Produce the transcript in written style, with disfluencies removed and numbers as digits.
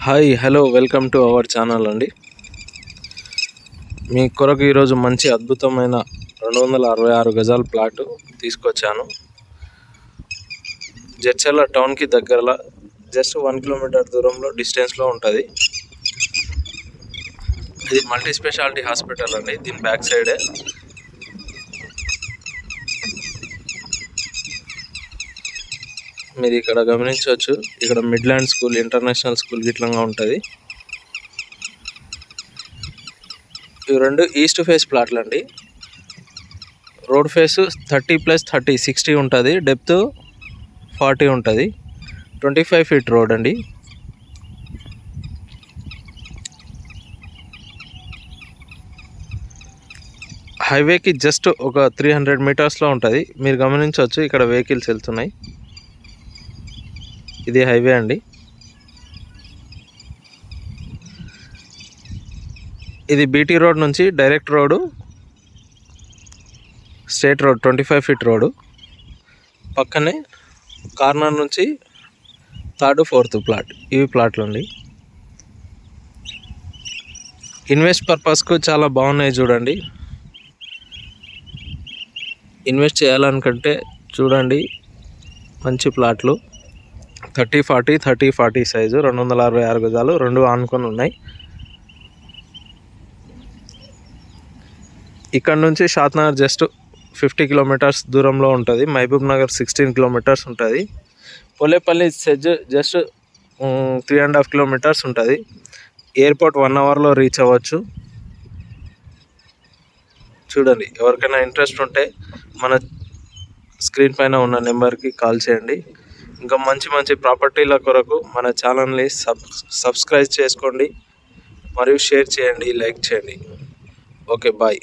Hi hello welcome to our channel అండి. మీ కొరకు ఈరోజు మంచి అద్భుతమైన 266 గజాల ప్లాట్ తీసుకొచ్చాను. జడ్చర్ల టౌన్కి దగ్గరలో జస్ట్ 1 కిలోమీటర్ దూరంలో డిస్టెన్స్లో ఉంటుంది. ఇది మల్టీ స్పెషాలిటీ హాస్పిటల్ అండి. దీని బ్యాక్ సైడే మీరు ఇక్కడ గమనించవచ్చు. ఇక్కడ మిడ్లాండ్ స్కూల్, ఇంటర్నేషనల్ స్కూల్ గిట్లంగా ఉంటుంది. ఇవి రెండు ఈస్ట్ ఫేస్ ప్లాట్లు అండి. రోడ్ ఫేస్ 30+30 60 ఉంటుంది. డెప్త్ 40 ఉంటుంది. 25 ఫీట్ రోడ్ అండి. హైవేకి జస్ట్ ఒక 300 మీటర్స్లో ఉంటుంది. మీరు గమనించవచ్చు, ఇక్కడ వెహికల్స్ వెళ్తున్నాయి. ఇది హైవే అండి. ఇది బీటీ రోడ్ నుంచి direct road, state road 25 feet road. పక్కనే కార్నర్ నుంచి 3rd 4th ప్లాట్. ఇవి ప్లాట్లు అండి. ఇన్వెస్ట్ పర్పస్కు చాలా బాగున్నాయి చూడండి. ఇన్వెస్ట్ చేయాలనుకుంటే చూడండి, మంచి ప్లాట్లు. 30-40 30-40 సైజు, 266 గజాలు, రెండు ఆనుకొని ఉన్నాయి. ఇక్కడ నుంచి షాద్నగర్ జస్ట్ 50 కిలోమీటర్స్ దూరంలో ఉంటుంది. మహబూబ్ నగర్ 16 కిలోమీటర్స్ ఉంటుంది. పోలేపల్లి సెజ్ జస్ట్ 3.5 కిలోమీటర్స్ ఉంటుంది. ఎయిర్పోర్ట్ 1 అవర్లో రీచ్ అవ్వచ్చు. చూడండి, ఎవరికైనా ఇంట్రెస్ట్ ఉంటే మన స్క్రీన్ పైన ఉన్న నెంబర్కి కాల్ చేయండి. ఇంకా మంచి మంచి ప్రాపర్టీల కొరకు మన ఛానల్ని సబ్స్క్రైబ్ చేసుకోండి, మరియు షేర్ చేయండి, లైక్ చేయండి. Okay, bye.